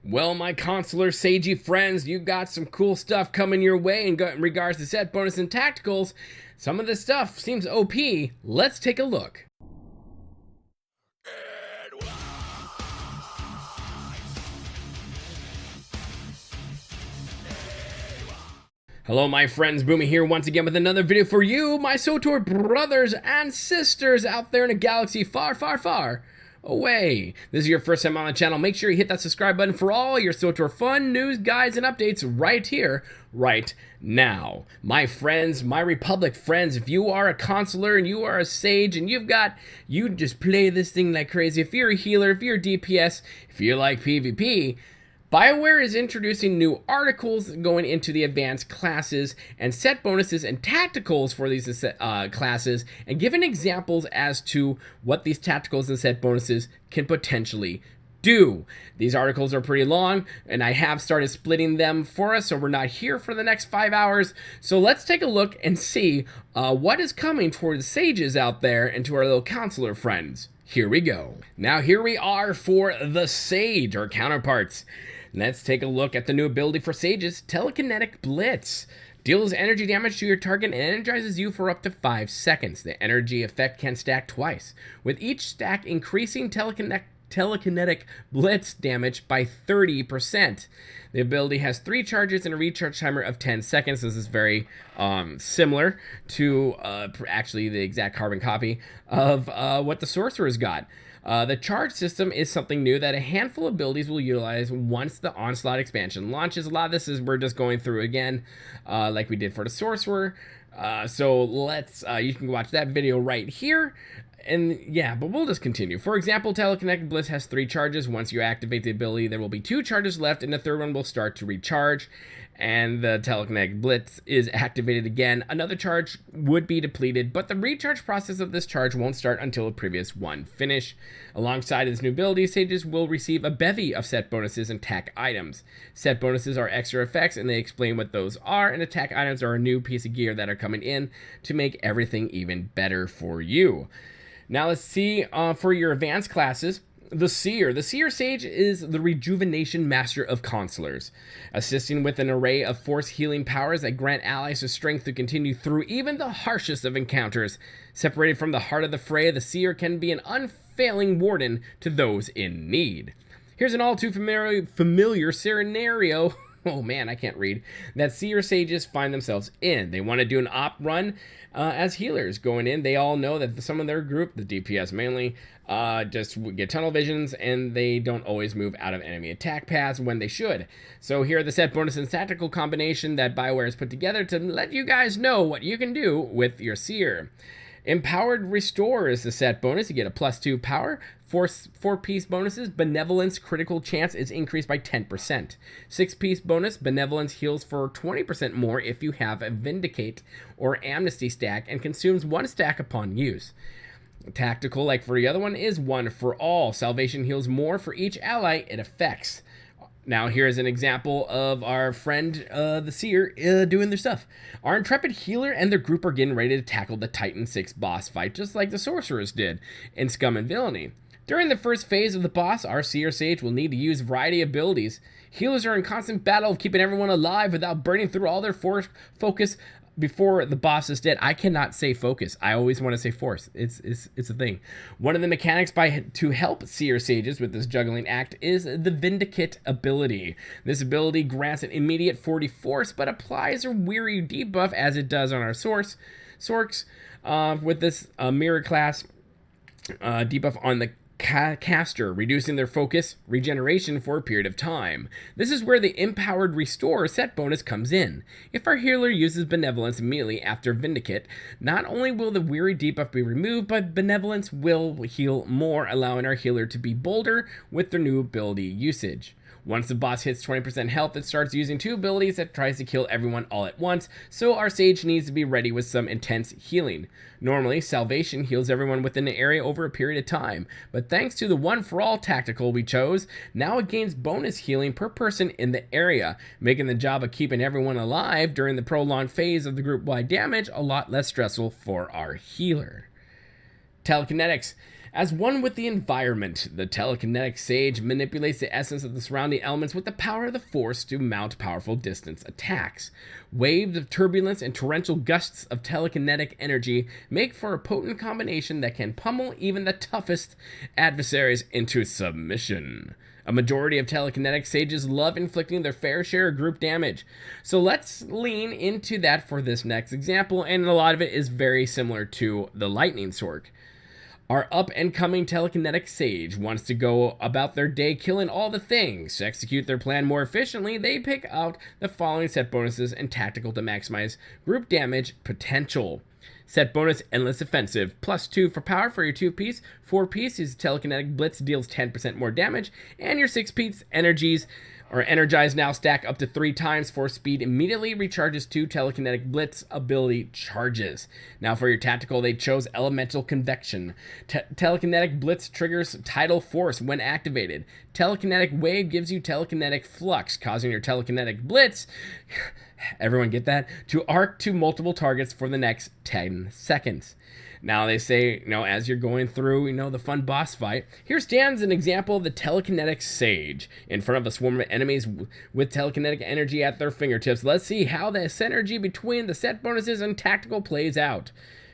Well, my consular sagey friends, you got some cool stuff coming your way in regards to set bonus and tacticals. Some of this stuff seems OP. Let's take a look. Hello my friends, Boomy here once again with another video for you, my Swtor brothers and sisters out there in a galaxy far, far, far away. This is your first time on the channel, make sure you hit that subscribe button for all your Swtor fun, news, guides, and updates right here, right now. My friends, my Republic friends, if you are a consular and you are a sage and you just play this thing like crazy, if you're a healer, if you're a DPS, if you like PvP, BioWare is introducing new articles going into the advanced classes and set bonuses and tacticals for these classes, and giving examples as to what these tacticals and set bonuses can potentially do. These articles are pretty long, and I have started splitting them for us, so we're not here for the next 5 hours. So let's take a look and see what is coming for the sages out there and to our little consular friends. Here we go. Now here we are for the sage, our counterparts. Let's take a look at the new ability for sages, Telekinetic Blitz. Deals energy damage to your target and energizes you for up to 5 seconds. The energy effect can stack twice, with each stack increasing telekinetic blitz damage by 30%. The ability has 3 charges and a recharge timer of 10 seconds. This is very similar to actually the exact carbon copy of what the sorcerer's got. The charge system is something new that a handful of abilities will utilize once the Onslaught expansion launches. A lot of this is we're just going through again, like we did for the sorcerer. So let's, you can watch that video right here. And yeah, but we'll just continue. For example, Telekinetic Blitz has 3 charges. Once you activate the ability, there will be 2 charges left, and the third one will start to recharge. And the Telekinetic Blitz is activated again. Another charge would be depleted, but the recharge process of this charge won't start until the previous one finish. Alongside this new ability, sages will receive a bevy of set bonuses and attack items. Set bonuses are extra effects, and they explain what those are, and attack items are a new piece of gear that are coming in to make everything even better for you. Now let's see for your advanced classes. The Seer. The Seer Sage is the rejuvenation master of consulars, assisting with an array of force healing powers that grant allies the strength to continue through even the harshest of encounters. Separated from the heart of the fray, the Seer can be an unfailing warden to those in need. Here's an all too familiar scenario. Oh man, I can't read. That Seer Sages find themselves in. They want to do an op run as healers going in. They all know that some of their group, the DPS mainly, just get tunnel visions, and they don't always move out of enemy attack paths when they should. So here are the set bonus and tactical combination that BioWare has put together to let you guys know what you can do with your Seer. Empowered Restore is the set bonus. You get a +2 power. 4-piece bonuses. Benevolence critical chance is increased by 10%. 6-piece bonus. Benevolence heals for 20% more if you have a Vindicate or Amnesty stack and consumes 1 stack upon use. Tactical, like for the other one, is 1 for all. Salvation heals more for each ally it affects. Now here's an example of our friend, the Seer, doing their stuff. Our intrepid healer and their group are getting ready to tackle the Titan 6 boss fight, just like the sorcerers did in Scum and Villainy. During the first phase of the boss, our Seer Sage will need to use a variety of abilities. Healers are in constant battle of keeping everyone alive without burning through all their focus before the boss is dead. I cannot say focus. I always want to say force. It's a thing. One of the mechanics to help Seer Sages with this juggling act is the Vindicate ability. This ability grants an immediate 40 force, but applies a weary debuff as it does on our Sorks. With this mirror class debuff on the caster, reducing their focus regeneration for a period of time. This is where the Empowered Restore set bonus comes in. If our healer uses Benevolence immediately after Vindicate, not only will the weary debuff be removed, but Benevolence will heal more, allowing our healer to be bolder with their new ability usage. Once the boss hits 20% health, it starts using 2 abilities that tries to kill everyone all at once, so our sage needs to be ready with some intense healing. Normally, Salvation heals everyone within the area over a period of time, but thanks to the 1 for all tactical we chose, now it gains bonus healing per person in the area, making the job of keeping everyone alive during the prolonged phase of the group-wide damage a lot less stressful for our healer. Telekinetics. As one with the environment, the telekinetic sage manipulates the essence of the surrounding elements with the power of the force to mount powerful distance attacks. Waves of turbulence and torrential gusts of telekinetic energy make for a potent combination that can pummel even the toughest adversaries into submission. A majority of telekinetic sages love inflicting their fair share of group damage. So let's lean into that for this next example, and a lot of it is very similar to the lightning sork. Our up-and-coming telekinetic sage wants to go about their day killing all the things. To execute their plan more efficiently, they pick out the following set bonuses and tactical to maximize group damage potential. Set bonus, Endless Offensive, +2 for power for your 2-piece. 4-piece is Telekinetic Blitz, deals 10% more damage, and your 6-piece energies or Energize now stack up to 3 times for speed, immediately recharges 2 Telekinetic Blitz ability charges. Now for your tactical, they chose Elemental Convection. Telekinetic Blitz triggers Tidal Force when activated. Telekinetic Wave gives you Telekinetic Flux, causing your Telekinetic Blitz, everyone get that, to arc to multiple targets for the next 10 seconds. Now they say, as you're going through, the fun boss fight, here stands an example of the telekinetic sage in front of a swarm of enemies with telekinetic energy at their fingertips. Let's see how the synergy between the set bonuses and tactical plays out.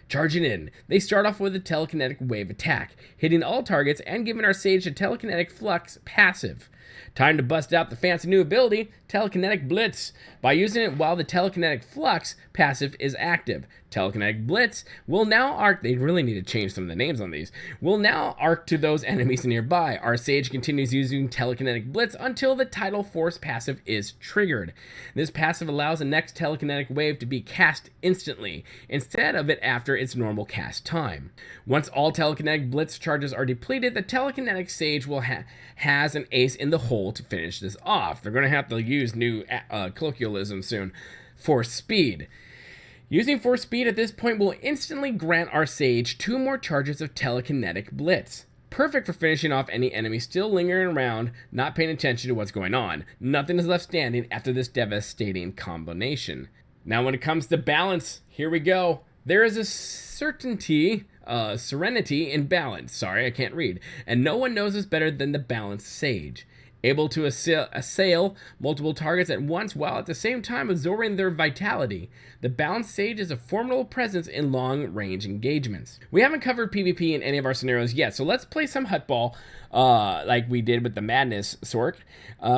Charging in, they start off with a telekinetic wave attack, hitting all targets and giving our sage a telekinetic flux passive. Time to bust out the fancy new ability, Telekinetic Blitz, by using it while the Telekinetic Flux passive is active. Telekinetic Blitz will now arc, they really need to change some of the names on these, will now arc to those enemies nearby. Our sage continues using Telekinetic Blitz until the Tidal Force passive is triggered. This passive allows the next Telekinetic Wave to be cast instantly, instead of it after its normal cast time. Once all Telekinetic Blitz charges are depleted, the Telekinetic Sage will has an ace in the hole to finish this off. They're going to have to use new colloquialism soon. Force Speed. Using Force Speed at this point will instantly grant our sage 2 more charges of Telekinetic Blitz. Perfect for finishing off any enemy still lingering around, not paying attention to what's going on. Nothing is left standing after this devastating combination. Now when it comes to balance, here we go. There is a serenity in balance. Sorry, I can't read. And no one knows this better than the balanced sage. Able to assail multiple targets at once while at the same time absorbing their vitality. The balanced sage is a formidable presence in long-range engagements. We haven't covered PvP in any of our scenarios yet, so let's play some Hutball like we did with the Madness Sork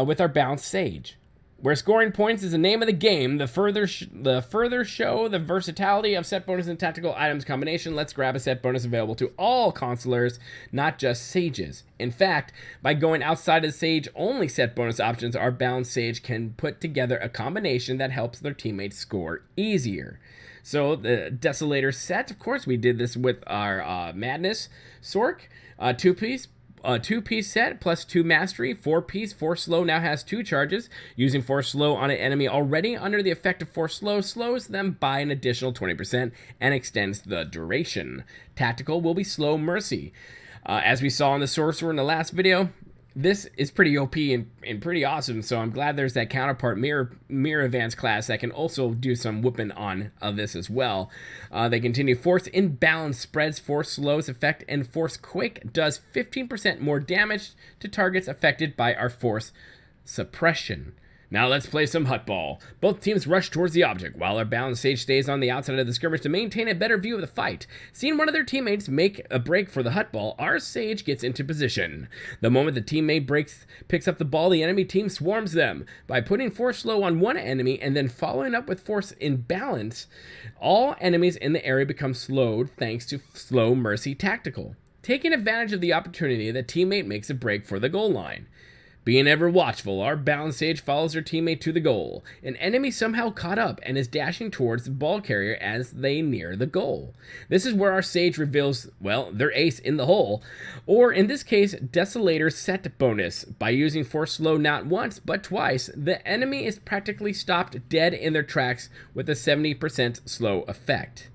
with our balanced sage. Where scoring points is the name of the game, the further show the versatility of set bonus and tactical items combination. Let's grab a set bonus available to all consulars, not just sages. In fact, by going outside of sage only set bonus options, our balanced sage can put together a combination that helps their teammates score easier. So the Desolator set, of course, we did this with our Madness Sork, 2-piece. A 2-piece set plus 2 mastery. 4-piece, Force Slow now has 2 charges. Using Force Slow on an enemy already under the effect of Force Slow slows them by an additional 20% and extends the duration. Tactical will be Slow Mercy. As we saw in the Sorcerer in the last video, this is pretty OP and pretty awesome, so I'm glad there's that counterpart Mirror Advanced class that can also do some whooping on this as well. They continue. Force Imbalance spreads Force Slow's effect, and Force Quick does 15% more damage to targets affected by our Force Suppression. Now let's play some Hutball. Both teams rush towards the object, while our balanced sage stays on the outside of the skirmish to maintain a better view of the fight. Seeing one of their teammates make a break for the Hutball, our sage gets into position. The moment the teammate picks up the ball, the enemy team swarms them. By putting Force Slow on one enemy and then following up with Force Imbalance, all enemies in the area become slowed thanks to Slow Mercy Tactical. Taking advantage of the opportunity, the teammate makes a break for the goal line. Being ever watchful, our balanced sage follows her teammate to the goal. An enemy somehow caught up and is dashing towards the ball carrier as they near the goal. This is where our sage reveals, well, their ace in the hole, or in this case, Desolator set bonus. By using Force Slow not once, but twice, the enemy is practically stopped dead in their tracks with a 70% slow effect.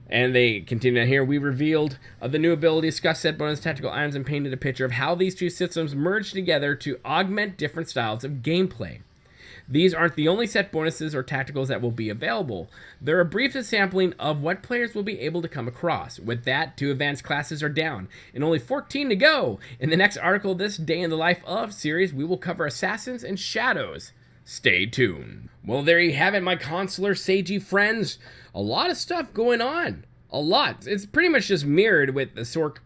And they continue here. We revealed the new ability, discussed set bonus tactical items, and painted a picture of how these two systems merge together to augment different styles of gameplay. these aren't the only set bonuses or tacticals that will be available. They're a brief sampling of what players will be able to come across. With that, 2 advanced classes are down, and only 14 to go. In the next article, This Day in the Life of series, we will cover Assassins and Shadows. Stay tuned. Well, there you have it, my consular sagey friends. A lot of stuff going on. A lot. It's pretty much just mirrored with the Sorc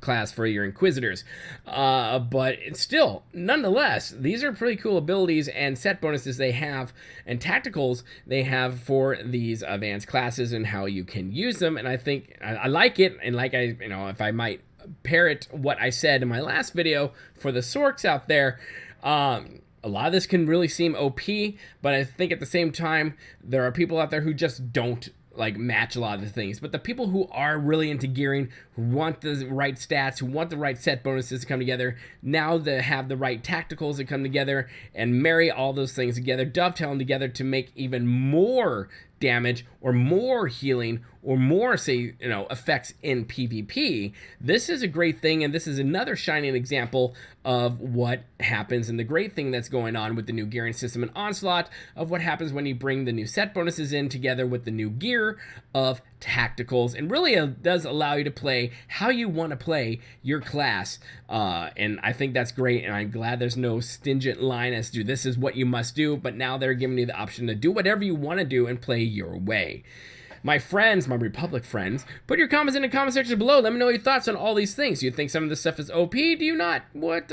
class for your Inquisitors. But it's still, nonetheless, these are pretty cool abilities and set bonuses they have and tacticals they have for these advanced classes and how you can use them. And I think I like it. And like if I might parrot what I said in my last video for the Sorcs out there, a lot of this can really seem OP, but I think at the same time, there are people out there who just don't like match a lot of the things. But the people who are really into gearing, who want the right stats, who want the right set bonuses to come together, now they have the right tacticals that come together and marry all those things together, dovetail them together to make even more damage or more healing or more, say, effects in PvP. This is a great thing, and this is another shining example of what happens and the great thing that's going on with the new gearing system in Onslaught, of what happens when you bring the new set bonuses in together with the new gear of tacticals, and really does allow you to play how you want to play your class, and I think that's great, and I'm glad there's no stingent line as to this is what you must do, but now they're giving you the option to do whatever you want to do and play your way. My friends, my Republic friends, put your comments in the comment section below. Let me know your thoughts on all these things. Do you think some of this stuff is OP? Do you not? What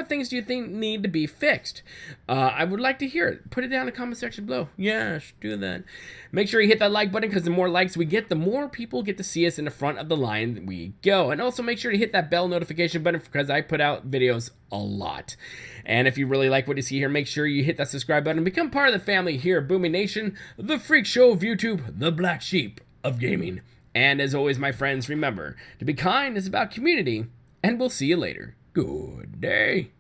things do you think need to be fixed? I would like to hear it. Put it down in the comment section below. Yes, do that. Make sure you hit that like button, because the more likes we get, the more people get to see us in the front of the line we go. And also make sure to hit that bell notification button, because I put out videos a lot. And if you really like what you see here, make sure you hit that subscribe button and become part of the family here at Boomy Nation, the freak show of YouTube, the black sheep of gaming. And as always, my friends, remember, to be kind is about community, and we'll see you later. Good day.